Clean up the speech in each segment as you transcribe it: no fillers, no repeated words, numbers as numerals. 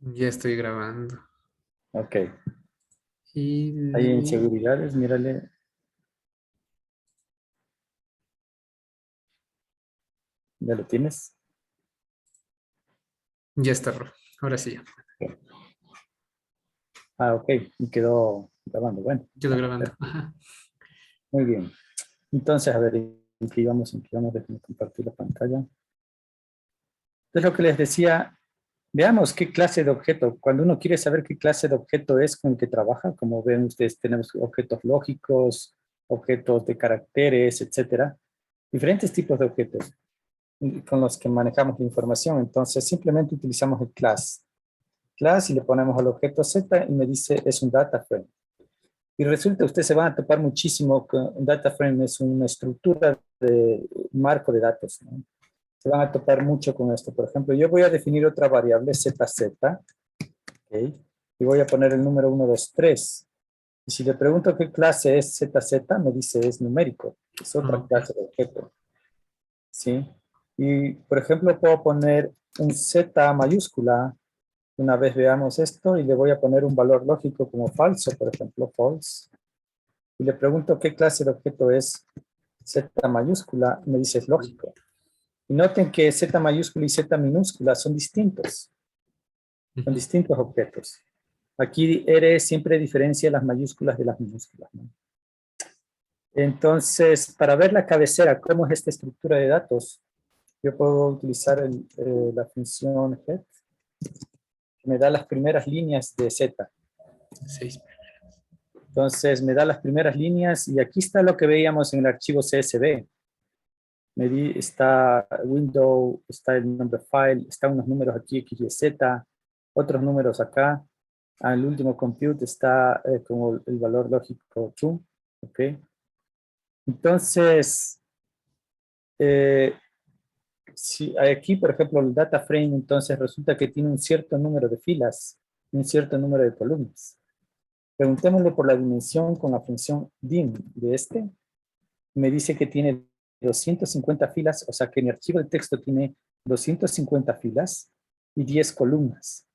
Ya estoy grabando. Ok. Ahí en Y seguridades, mírale. ¿Ya lo tienes? ya está, ahora sí ya. Ok. Ah, ok. Y quedó grabando. Bueno, Quedo ya. grabando. Ajá. Muy bien. Entonces, a ver, ¿en qué íbamos? ¿En qué íbamos? Déjenme compartir la pantalla. Entonces, lo que les decía, veamos qué clase de objeto. Cuando uno quiere saber qué clase de objeto es con el que trabaja, como ven ustedes, tenemos objetos lógicos, objetos de caracteres, etcétera. Diferentes tipos de objetos con los que manejamos la información. Entonces, simplemente utilizamos el class y le ponemos al objeto Z y me dice es un data frame. Y resulta, ustedes se van a topar muchísimo que un data frame es una estructura de marco de datos, ¿no? Se van a topar mucho con esto. Por ejemplo, yo voy a definir otra variable ZZ, ¿okay? Y voy a poner el número 1, 2, 3. Y si le pregunto qué clase es ZZ, me dice es numérico, es otra Ok. clase de objeto, ¿sí? Y, por ejemplo, puedo poner un Z mayúscula. Una vez veamos esto y le voy a poner un valor lógico como falso, por ejemplo, false. Y le pregunto qué clase de objeto es Z mayúscula, me dice es lógico. Y noten que Z mayúscula y Z minúscula son Ujú. distintos objetos. Aquí R siempre diferencia las mayúsculas de las minúsculas, ¿no? Entonces, para ver la cabecera, cómo es esta estructura de datos, yo puedo utilizar la función head, que me da las primeras líneas de Z. 6. Entonces me da las primeras líneas y aquí está lo que veíamos en el archivo CSV. Está window, está el nombre file, están unos números aquí, X, Y, Z, otros números acá. Al último compute está como el valor lógico true. ¿Ok? Entonces, eh, si aquí, por ejemplo, el data frame, entonces resulta que tiene un cierto número de filas, un cierto número de columnas. Preguntémosle por la dimensión con la función dim de este. Me dice que tiene 250 filas, o sea que mi archivo de texto tiene 250 filas y 10 columnas.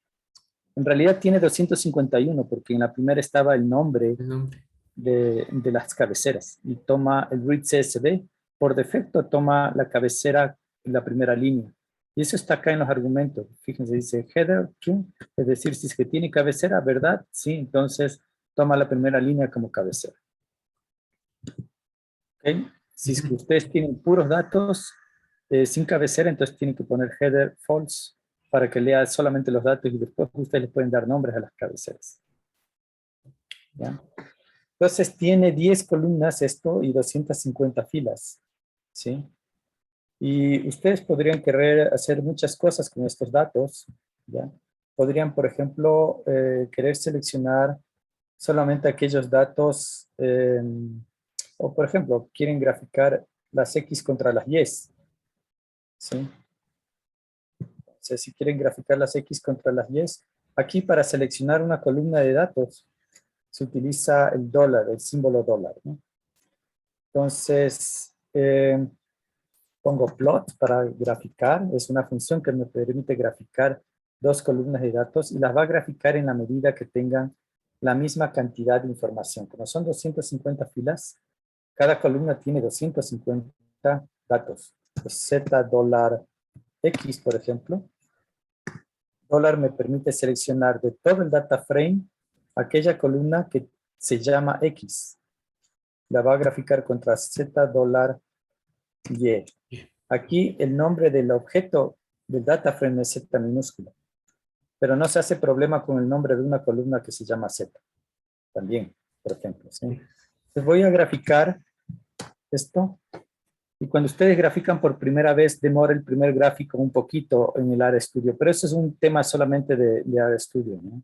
En realidad tiene 251 porque en la primera estaba el nombre El nombre. de las cabeceras y toma el read CSV, por defecto toma la cabecera en la primera línea. Y eso está acá en los argumentos. Fíjense, dice header, true, es decir, si es que tiene cabecera, ¿verdad? Sí, entonces toma la primera línea como cabecera. ¿Okay? Si es que Ujú. ustedes tienen puros datos sin cabecera, entonces tienen que poner header false para que lea solamente los datos y después ustedes le pueden dar nombres a las cabeceras. ¿Ya? Entonces tiene 10 columnas esto y 250 filas. ¿Sí? Y ustedes podrían querer hacer muchas cosas con estos datos. ¿Ya? Podrían, por ejemplo, querer seleccionar solamente aquellos datos, o por ejemplo, quieren graficar las X contra las Y. ¿Sí? O sea, si quieren graficar las X contra las Y, aquí para seleccionar una columna de datos se utiliza el dólar, el símbolo dólar, ¿no? Entonces, pongo plot para graficar, es una función que me permite graficar dos columnas de datos y las va a graficar en la medida que tengan la misma cantidad de información. Como son 250 filas, cada columna tiene 250 datos. Pues Z dólar X, por ejemplo. Dólar me permite seleccionar de todo el data frame aquella columna que se llama X. La va a graficar contra Z dólar Y. Bien. Aquí el nombre del objeto del data frame es Z minúscula, pero no se hace problema con el nombre de una columna que se llama Z. También, por ejemplo. ¿Sí? Entonces voy a graficar esto. Y cuando ustedes grafican por primera vez, demora el primer gráfico un poquito en el área estudio, pero eso es un tema solamente de área estudio, ¿no?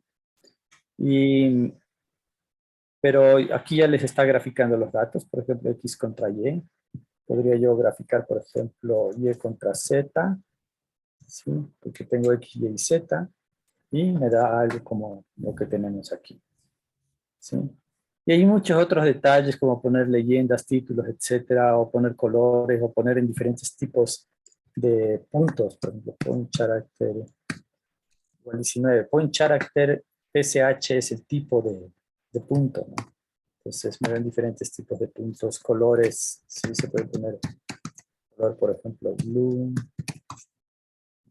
Pero aquí ya les está graficando los datos, por ejemplo, X contra Y. Podría yo graficar, por ejemplo, Y contra Z, ¿sí? Porque tengo X, Y y Z, y me da algo como lo que tenemos aquí, ¿sí? Y hay muchos otros detalles, como poner leyendas, títulos, etcétera, o poner colores, o poner en diferentes tipos de puntos, por ejemplo, un carácter igual 19. Point character PSH es el tipo de punto, ¿no? Entonces me dan diferentes tipos de puntos, colores, sí se puede poner color, por ejemplo, blue,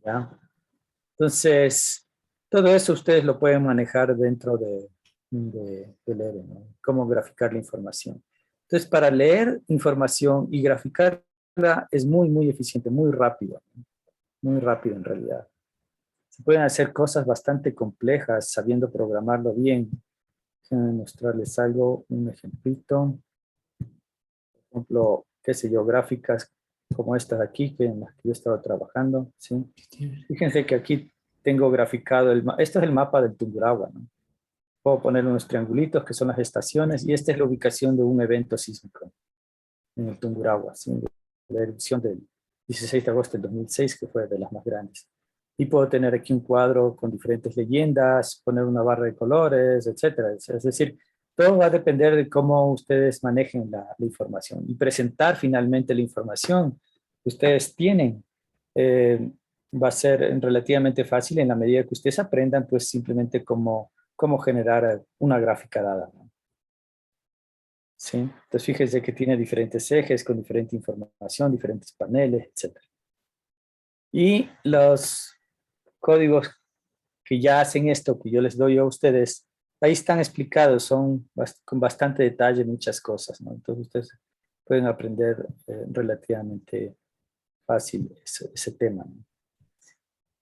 ¿ya? Entonces, todo eso ustedes lo pueden manejar dentro del ERE, ¿no? Cómo graficar la información. Entonces, para leer información y graficarla es muy, muy eficiente, muy rápido, ¿no? Muy rápido en realidad. Se pueden hacer cosas bastante complejas sabiendo programarlo bien. Déjenme mostrarles algo, un ejemplito. Por ejemplo, qué sé yo, gráficas como estas de aquí, que en las que yo estaba trabajando, ¿sí? Fíjense que aquí tengo graficado, esto es el mapa del Tungurahua, ¿no? Puedo poner unos triangulitos que son las estaciones y esta es la ubicación de un evento sísmico en el Tungurahua, ¿sí? La erupción del 16 de agosto del 2006, que fue de las más grandes. Y puedo tener aquí un cuadro con diferentes leyendas, poner una barra de colores, etcétera. Es decir, todo va a depender de cómo ustedes manejen la información y presentar finalmente la información que ustedes tienen. Va a ser relativamente fácil en la medida que ustedes aprendan, pues simplemente cómo generar una gráfica dada, ¿no? ¿Sí? Entonces fíjense que tiene diferentes ejes con diferente información, diferentes paneles, etc. Y los códigos que ya hacen esto, que yo les doy a ustedes, ahí están explicados, son con bastante detalle muchas cosas, ¿no? Entonces ustedes pueden aprender relativamente fácil ese tema, ¿no?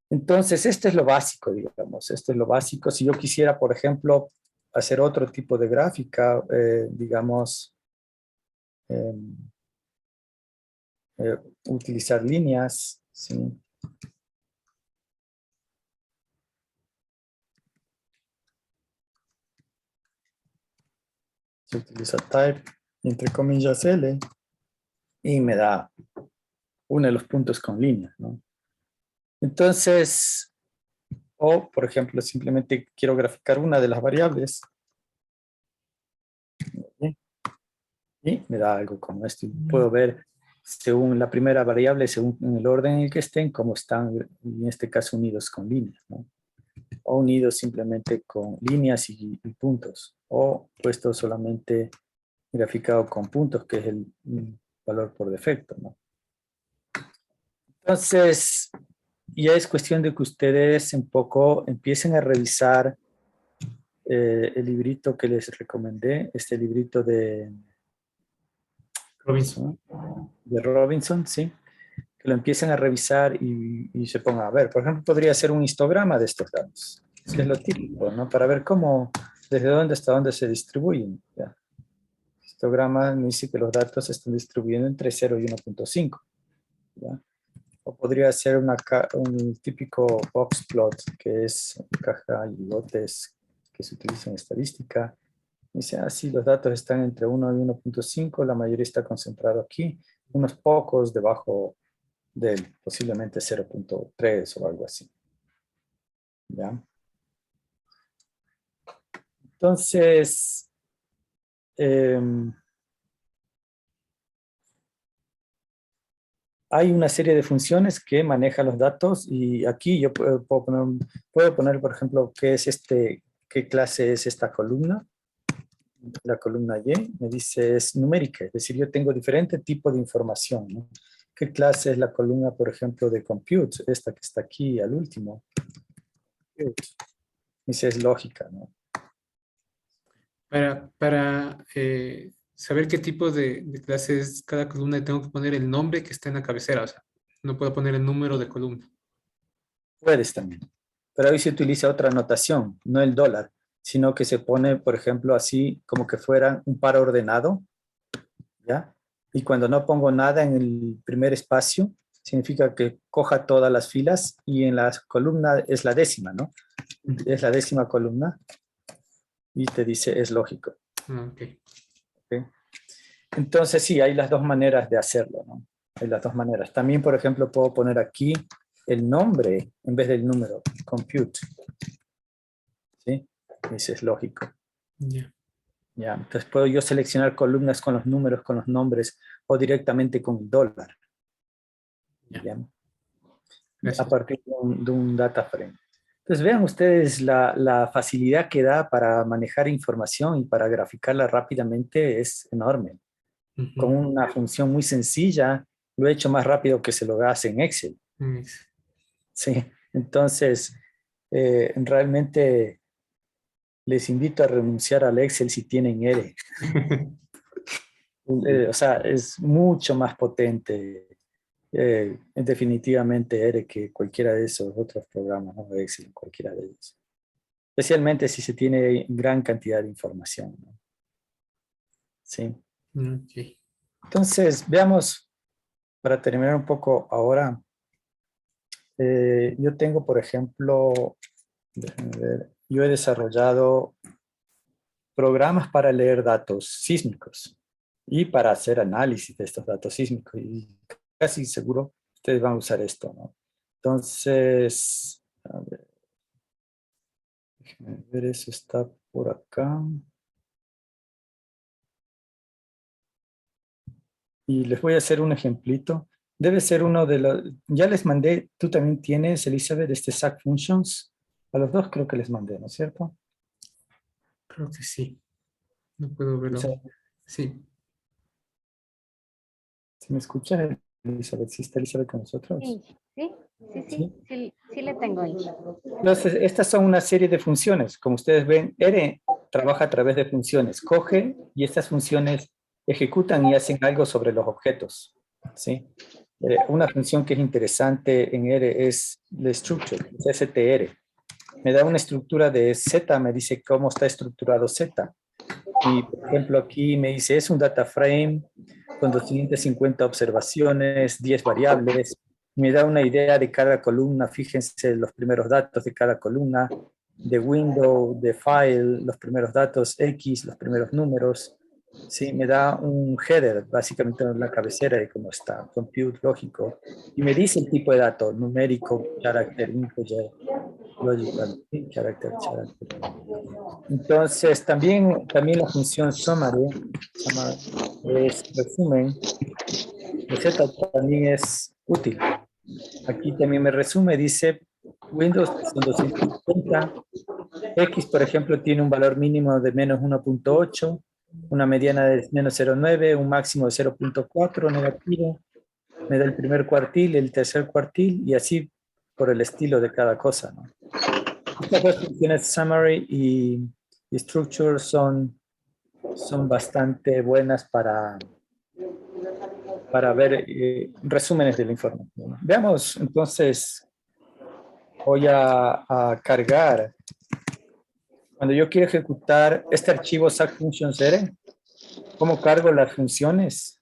Entonces, esto es lo básico, digamos, esto es lo básico. Si yo quisiera, por ejemplo, hacer otro tipo de gráfica, digamos, eh, utilizar líneas, ¿sí? Se utiliza type, entre comillas L, y me da uno de los puntos con líneas, ¿no? Entonces, o por ejemplo, simplemente quiero graficar una de las variables, ¿sí? Y me da algo como esto. Puedo ver según la primera variable, según el orden en el que estén, cómo están, en este caso, unidos con líneas, ¿no? O unidos simplemente con líneas y puntos, o puesto solamente graficado con puntos, que es el valor por defecto, ¿no? Entonces, ya es cuestión de que ustedes un poco empiecen a revisar el librito que les recomendé, este librito Robinson. de Robinson, ¿sí? Que lo empiecen a revisar y se pongan a ver. Por ejemplo, podría ser un histograma de estos datos, que es lo típico, ¿no? Para ver cómo, desde dónde hasta dónde se distribuyen, ¿ya? Histograma me dice que los datos se están distribuyendo entre 0 y 1.5, ¿ya? O podría ser un típico box plot, que es caja y botes que se utiliza en estadística. Dice, sí, los datos están entre 1 y 1.5, la mayoría está concentrado aquí, unos pocos debajo del posiblemente 0.3 o algo así. ¿Ya? Entonces, hay una serie de funciones que manejan los datos y aquí yo puedo poner, por ejemplo, qué clase es esta columna. La columna Y me dice es numérica, es decir, yo tengo diferente tipo de información, ¿no? ¿Qué clase es la columna, por ejemplo, de compute? Esta que está aquí al último. Dice es lógica, ¿no? Para saber qué tipo de clase es cada columna, tengo que poner el nombre que está en la cabecera. O sea, no puedo poner el número de columna. Puedes también. Pero hoy se utiliza otra notación, no el dólar, sino que se pone, por ejemplo, así como que fuera un par ordenado, ¿ya? Y cuando no pongo nada en el primer espacio, significa que coja todas las filas y en la columna es la décima, ¿no? Es la décima columna y te dice es lógico. Ok. ¿Okay? Entonces sí, hay las dos maneras de hacerlo, ¿no? Hay las dos maneras. También, por ejemplo, puedo poner aquí el nombre en vez del número, compute. ¿Sí? Ese es lógico. Ya. ¿Ya? Entonces puedo yo seleccionar columnas con los números, con los nombres o directamente con el dólar. Ya. ¿Ya? A Gracias. partir de un data frame. Entonces vean ustedes la facilidad que da para manejar información y para graficarla rápidamente es enorme. Con Ujú. una función muy sencilla, lo he hecho más rápido que se lo hace en Excel. Sí, entonces realmente les invito a renunciar al Excel si tienen R. O sea, es mucho más potente definitivamente R que cualquiera de esos otros programas, ¿no? Excel, cualquiera de ellos. Especialmente si se tiene gran cantidad de información, ¿no? Sí. Ok. Entonces, veamos, para terminar un poco ahora, yo tengo, por ejemplo, déjenme ver, yo he desarrollado programas para leer datos sísmicos y para hacer análisis de estos datos sísmicos. Y casi seguro ustedes van a usar esto, ¿no? Entonces, a ver, déjenme ver, eso está por acá. Y les voy a hacer un ejemplito. Debe ser uno de los... Ya les mandé, tú también tienes, Elizabeth, este SAC Functions. A los dos creo que les mandé, ¿no es cierto? Creo que sí. No puedo verlo. Elizabeth, Sí. ¿sí me escuchas, Elizabeth? ¿Sí está Elizabeth con nosotros? Sí, sí, sí, sí, Sí. sí, sí le tengo ahí. Entonces, estas son una serie de funciones. Como ustedes ven, R trabaja a través de funciones. Coge y estas funciones ejecutan y hacen algo sobre los objetos. ¿Sí? Una función que es interesante en R es la structure, es str. Me da una estructura de Z, me dice cómo está estructurado Z. Y, por ejemplo, aquí me dice, es un data frame con 250 observaciones, 10 variables. Me da una idea de cada columna, fíjense los primeros datos de cada columna, de window, de file, los primeros datos, X, los primeros números. Sí, me da un header, básicamente en la cabecera de cómo está, compute, lógico. Y me dice el tipo de dato, numérico, carácter, integer, logical, character. Entonces, también la función summary es resumen, de Z también es útil. Aquí también me resume, dice Windows son 250, X, por ejemplo, tiene un valor mínimo de menos 1.8, una mediana de menos 0.9, un máximo de 0.4 negativo, me da el primer cuartil, el tercer cuartil, y así por el estilo de cada cosa, ¿no? Estas dos funciones summary y structure son bastante buenas para ver resúmenes de la información. Veamos, entonces, voy a cargar. Cuando yo quiero ejecutar este archivo SAC Functions R, ¿cómo cargo las funciones?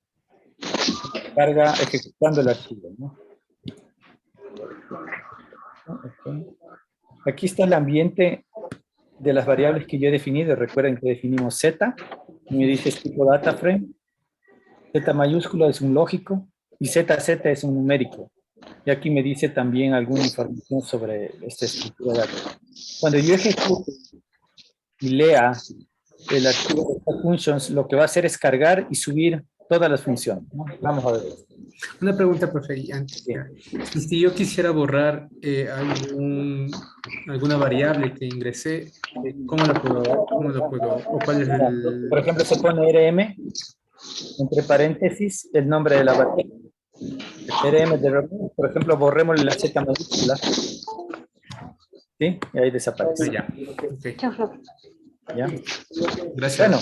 Carga ejecutando el archivo, ¿no? Okay. Aquí está el ambiente de las variables que yo he definido. Recuerden que definimos Z, y me dice tipo data frame. Z mayúscula es un lógico y ZZ es un numérico. Y aquí me dice también alguna información sobre esta estructura de datos. Cuando yo ejecute y lea el archivo de functions, lo que va a hacer es cargar y subir todas las funciones, ¿no? Vamos a ver esto. Una pregunta, profe, y antes. Sí. Y si yo quisiera borrar alguna variable que ingresé, cómo lo puedo, o cuál es Por el... ejemplo, se pone RM, entre paréntesis, el nombre de la variable. RM de remove, por ejemplo, borremos la Z mayúscula, ¿sí? Y ahí desaparece. Ya, ok. Chao, Flor. ¿Ya? Gracias. Bueno,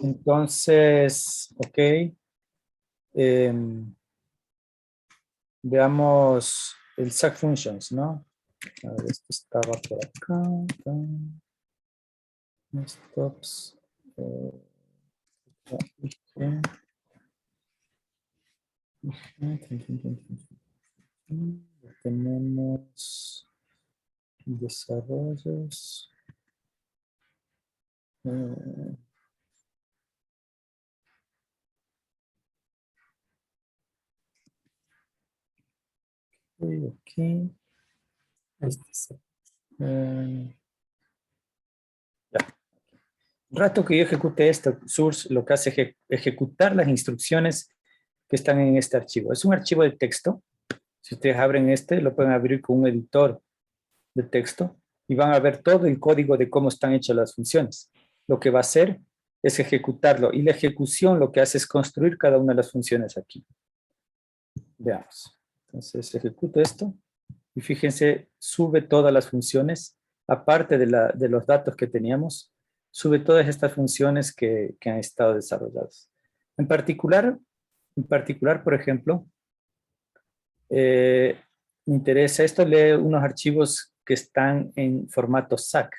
entonces, ok. Veamos el SAC Functions, ¿no? A ver, esto estaba por acá. Stops. Tenemos desarrollos. Ok. Ya. El rato que yo ejecute esto, source lo que hace es ejecutar las instrucciones que están en este archivo. Es un archivo de texto, Si ustedes abren este, lo pueden abrir con un editor de texto y van a ver todo el código de cómo están hechas las funciones. Lo que va a hacer es ejecutarlo y la ejecución lo que hace es construir cada una de las funciones aquí. Veamos. Entonces ejecuto esto y fíjense, sube todas las funciones, aparte de los datos que teníamos, sube todas estas funciones que han estado desarrolladas. En particular, por ejemplo, me interesa, esto lee unos archivos que están en formato SAC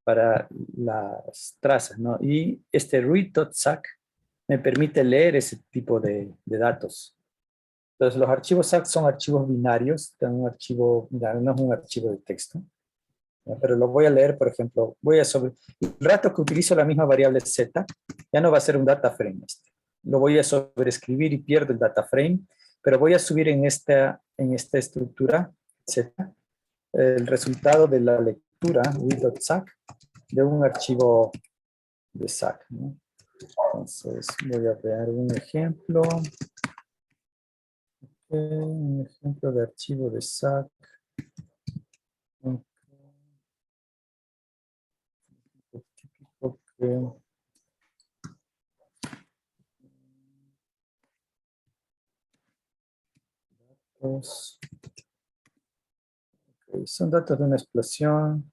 para las trazas, ¿no? Y este read.sac me permite leer ese tipo de datos. Entonces, los archivos SAC son archivos binarios, un archivo, no es un archivo de texto, ¿no? Pero lo voy a leer, por ejemplo, el rato que utilizo la misma variable z, ya no va a ser un data frame este. Lo voy a sobreescribir y pierdo el data frame, pero voy a subir en esta estructura z el resultado de la lectura read.sac de un archivo de SAC, ¿no? Entonces, voy a crear un ejemplo. Un ejemplo de archivo de SAC. Típico que datos. Okay, son datos de una explosión.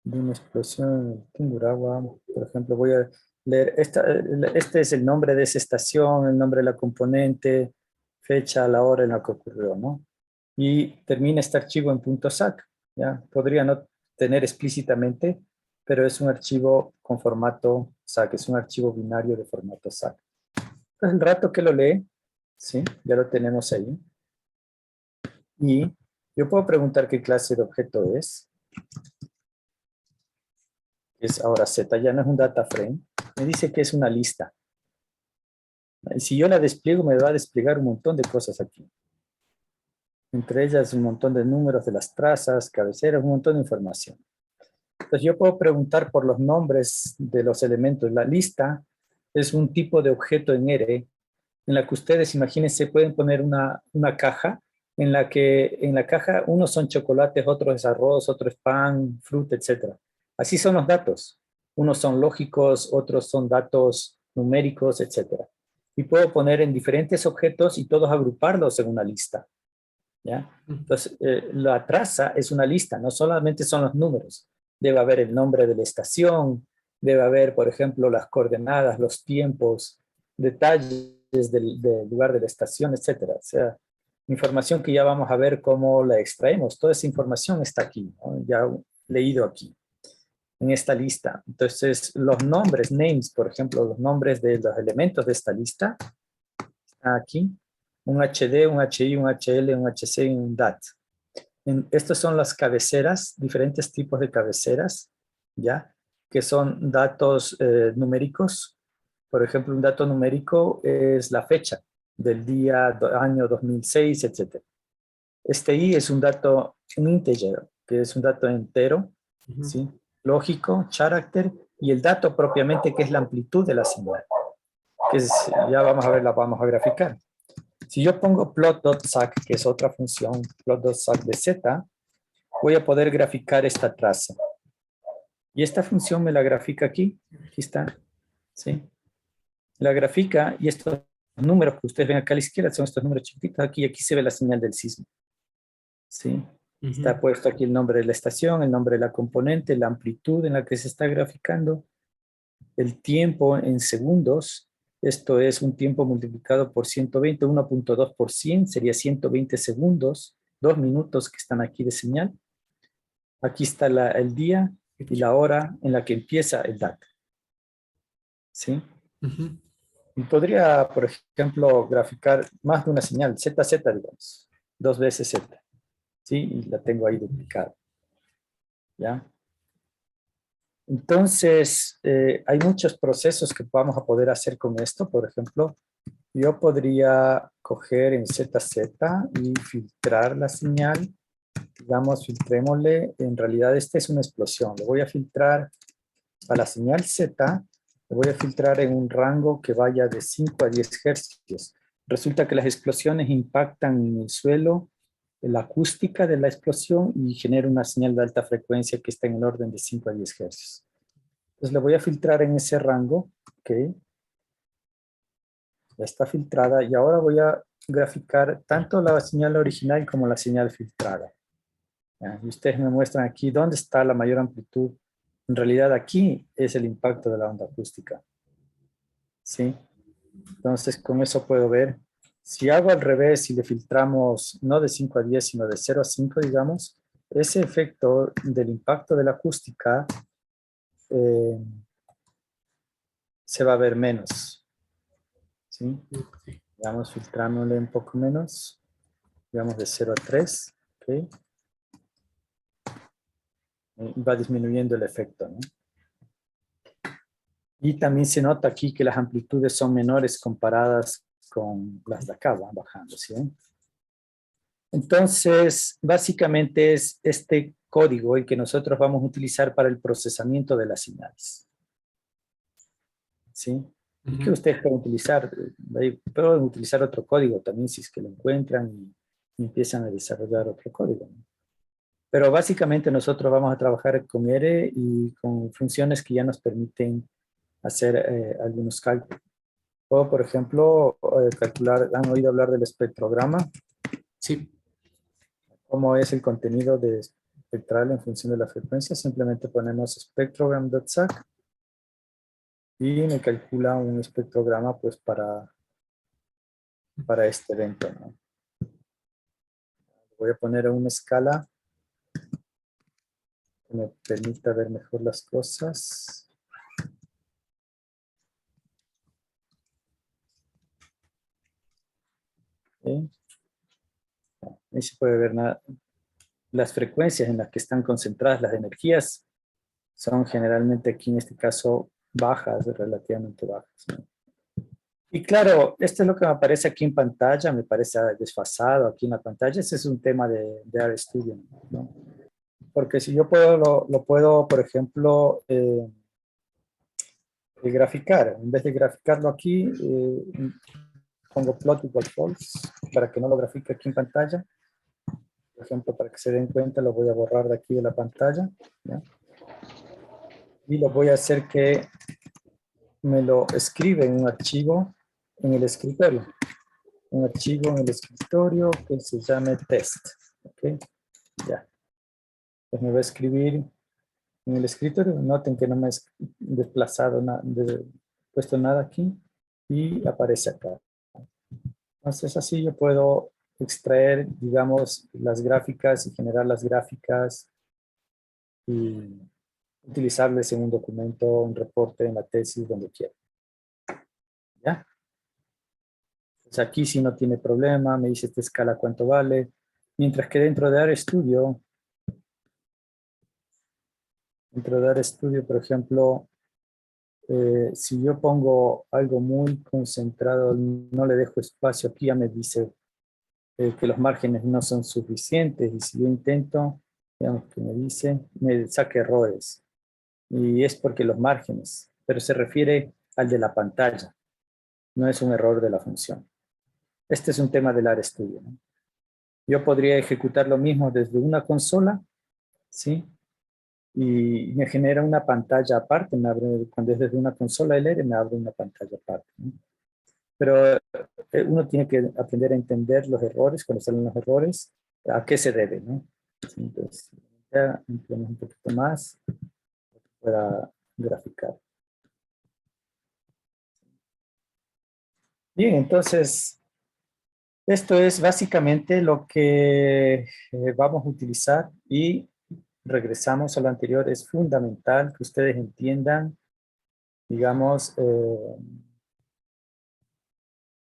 En Tungurahua. Por ejemplo, voy a leer. Este es el nombre de esa estación, el nombre de la componente, fecha, la hora en la que ocurrió, ¿no? Y termina este archivo en .sac, ¿ya? Podría no tener explícitamente, pero es un archivo con formato SAC, es un archivo binario de formato SAC. Entonces, el rato que lo lee, ¿sí? Ya lo tenemos ahí. Y yo puedo preguntar qué clase de objeto es. Es ahora Z, ya no es un data frame. Me dice que es una lista. Y si yo la despliego, me va a desplegar un montón de cosas aquí. Entre ellas un montón de números de las trazas, cabeceras, un montón de información. Entonces yo puedo preguntar por los nombres de los elementos. La lista es un tipo de objeto en R en la que ustedes, imagínense, pueden poner una caja en la que en la caja unos son chocolates, otros es arroz, otro es pan, fruta, etc. Así son los datos. Unos son lógicos, otros son datos numéricos, etc. Y puedo poner en diferentes objetos y todos agruparlos en una lista, ¿ya? Entonces, la traza es una lista, no solamente son los números. Debe haber el nombre de la estación, debe haber, por ejemplo, las coordenadas, los tiempos, detalles del lugar de la estación, etcétera. O sea, información que ya vamos a ver cómo la extraemos. Toda esa información está aquí, ¿no? Ya leído aquí, en esta lista. Entonces, los nombres, names, por ejemplo, los nombres de los elementos de esta lista, están aquí. Un HD, un HI, un HL, un HC y un DAT. Estas son las cabeceras, diferentes tipos de cabeceras, ¿ya? Que son datos numéricos. Por ejemplo, un dato numérico es la fecha del día, año 2006, etc. Este I es un dato, un integer, que es un dato entero, ¿sí? Lógico, character, y el dato propiamente que es la amplitud de la señal. Que es, ya vamos a ver, la vamos a graficar. Si yo pongo plot.sac, que es otra función, plot.sac de z, voy a poder graficar esta traza. Y esta función me la grafica aquí. Aquí está. ¿Sí? La grafica y estos números que ustedes ven acá a la izquierda son estos números chiquititos aquí y aquí se ve la señal del sismo. ¿Sí? Está puesto aquí el nombre de la estación, el nombre de la componente, la amplitud en la que se está graficando, el tiempo en segundos. Esto es un tiempo multiplicado por 120, 1.2 por 100, sería 120 segundos, 2 minutos que están aquí de señal. Aquí está el día y la hora en la que empieza el data. ¿Sí? Y podría, por ejemplo, graficar más de una señal, ZZ, digamos, 2 veces Z. ¿Sí? Y la tengo ahí duplicada. ¿Ya? Entonces, hay muchos procesos que vamos a poder hacer con esto. Por ejemplo, yo podría coger en ZZ y filtrar la señal. Digamos, filtrémosle. En realidad, esta es una explosión. Le voy a filtrar a la señal Z. Le voy a filtrar en un rango que vaya de 5 a 10 hercios. resulta que las explosiones impactan en el suelo, en la acústica de la explosión y genera una señal de alta frecuencia que está en el orden de 5 a 10 Hz. Entonces le voy a filtrar en ese rango, ¿ok? Ya está filtrada y ahora voy a graficar tanto la señal original como la señal filtrada. ¿Ya? Y ustedes me muestran aquí dónde está la mayor amplitud. En realidad aquí es el impacto de la onda acústica. ¿Sí? Entonces con eso puedo ver. Si hago al revés, si le filtramos no de 5 a 10, sino de 0 a 5, digamos, ese efecto del impacto de la acústica se va a ver menos. ¿Sí? Vamos filtrándole un poco menos. Digamos de 0 a 3. ¿Okay? Va disminuyendo el efecto, ¿no? Y también se nota aquí que las amplitudes son menores comparadas con las de acá, van bajando, ¿sí? Entonces, básicamente es este código el que nosotros vamos a utilizar para el procesamiento de las señales. ¿Sí? Y que ustedes pueden utilizar, pueden utilizar otro código también si es que lo encuentran y empiezan a desarrollar otro código, ¿no? Pero básicamente nosotros vamos a trabajar con R y con funciones que ya nos permiten hacer algunos cálculos. O, por ejemplo, calcular, ¿han oído hablar del espectrograma? Sí. ¿Cómo es el contenido de espectral en función de la frecuencia? Simplemente ponemos spectrogram.sac y me calcula un espectrograma pues para este evento, ¿no? Voy a poner una escala que me permita ver mejor las cosas. ¿Sí? Ahí se puede ver las frecuencias en las que están concentradas las energías son generalmente aquí en este caso bajas, relativamente bajas, ¿no? Y claro, esto es lo que me aparece aquí en pantalla, me parece desfasado aquí en la pantalla. Ese es un tema de RStudio, ¿no? Porque si yo puedo, lo puedo, por ejemplo, graficar. En vez de graficarlo aquí, pongo plot igual false para que no lo grafique aquí en pantalla. Por ejemplo, para que se den cuenta, lo voy a borrar de aquí de la pantalla, ¿ya? Y lo voy a hacer que me lo escribe en un archivo en el escritorio. Un archivo en el escritorio que se llame test. ¿Ok? Ya. Pues me va a escribir en el escritorio. Noten que no me he desplazado, puesto nada aquí. Y aparece acá. Entonces así yo puedo extraer, digamos, las gráficas y generar las gráficas y utilizarles en un documento, un reporte, en la tesis, donde quiera. ¿Ya? Pues aquí sí no tiene problema, me dice esta escala cuánto vale. Mientras que dentro de RStudio, por ejemplo, si yo pongo algo muy concentrado, no le dejo espacio, aquí ya me dice que los márgenes no son suficientes y si yo intento, digamos que me dice, me saca errores. Y es porque los márgenes, pero se refiere al de la pantalla, no es un error de la función. Este es un tema del RStudio, ¿no? Yo podría ejecutar lo mismo desde una consola, ¿sí? Y me genera una pantalla aparte, cuando es desde una consola LR me abre una pantalla aparte, ¿no? Pero uno tiene que aprender a entender los errores, cuando salen los errores, a qué se debe, ¿no? Entonces, ya ampliamos un poquito más para graficar. Bien, entonces, esto es básicamente lo que vamos a utilizar y regresamos a lo anterior. Es fundamental que ustedes entiendan, digamos,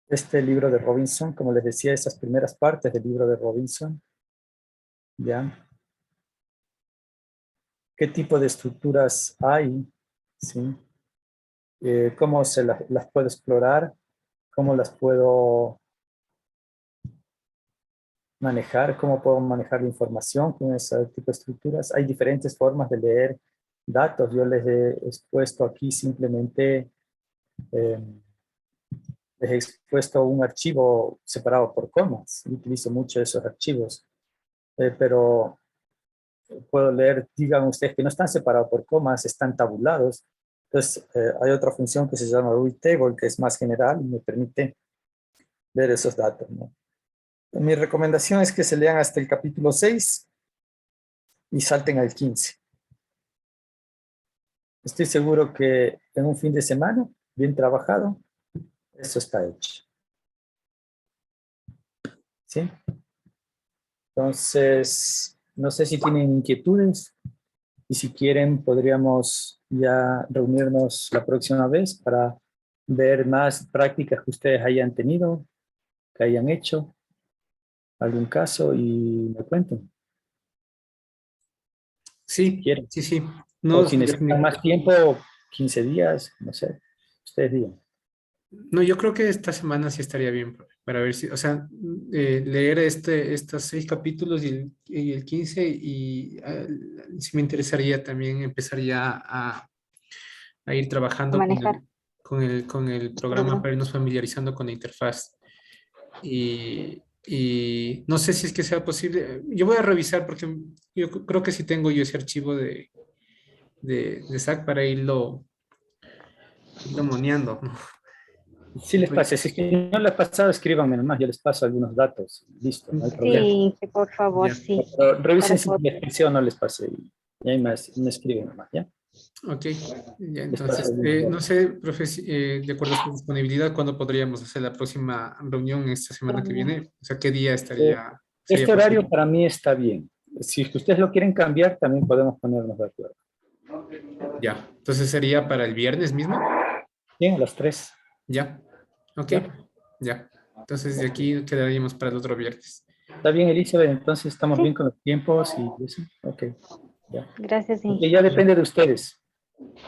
este libro de Robinson, como les decía, esas primeras partes del libro de Robinson, ¿ya? ¿Qué tipo de estructuras hay? ¿Sí? ¿Cómo las puedo explorar? ¿Cómo las puedo manejar? ¿Cómo puedo manejar la información con ese tipo de estructuras? Hay diferentes formas de leer datos. Yo les he expuesto aquí simplemente les he expuesto un archivo separado por comas. Utilizo mucho esos archivos, pero puedo leer, digan ustedes que no están separados por comas, están tabulados. Entonces, hay otra función que se llama read table, que es más general y me permite ver esos datos, ¿no? Mi recomendación es que se lean hasta el capítulo 6 y salten al 15. Estoy seguro que en un fin de semana, bien trabajado, eso está hecho. ¿Sí? Entonces, no sé si tienen inquietudes y si quieren podríamos ya reunirnos la próxima vez para ver más prácticas que ustedes hayan tenido, que hayan hecho, algún caso y me cuenten. Si Sí, quieren. sí, sí. O No, si necesitan más tiempo, 15 días, no sé, ustedes digan. no, yo creo que esta semana sí estaría bien, profe, para ver si, o sea, leer estos 6 capítulos y el 15 y sí me interesaría también empezar ya a ir A trabajando manejar. con el programa Libro. para irnos familiarizando con la interfaz. Y no sé si es que sea posible. Yo voy a revisar porque yo creo que sí tengo yo ese archivo de SAC para irlo moneando, ¿no? Si les pasa, si es que no les ha pasado, escríbanme nomás, yo les paso algunos datos. Listo, no hay problema. Sí, sí, por favor, Ya, sí. Pero revisen Para si poder- les pasé o no les pasé. Y ahí me escriben nomás, ¿ya? ok. Ya, Les paso entonces, algunos no datos. sé, profe, de acuerdo a su disponibilidad, ¿cuándo podríamos hacer la próxima reunión esta semana que viene? O sea, ¿qué día Eh, sería Este horario posible? para mí está bien. Si es que ustedes lo quieren cambiar, también podemos ponernos de acuerdo. Ya, entonces sería para el viernes mismo. Bien, a las 3. Ya, ok, ¿Ya? ya. Entonces de aquí quedaríamos para el otro viernes. ¿Está bien, Elizabeth? Entonces estamos bien Sí, con los tiempos y eso. Ok, ya. gracias, Ok, Inge. ya depende de ustedes.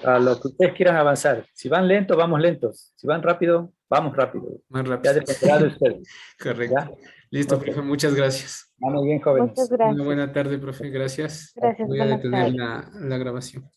A lo que ustedes quieran avanzar. Si van lento, vamos lentos. Si van rápido, vamos rápido. Más Ya rápido. dependerá de ustedes. Correcto. ¿Ya? Listo, Ok. profe, muchas gracias. Vamos bien, Muchas jóvenes. Una gracias. buena tarde, profe, gracias. Gracias, Voy a buenas detener tardes. la grabación.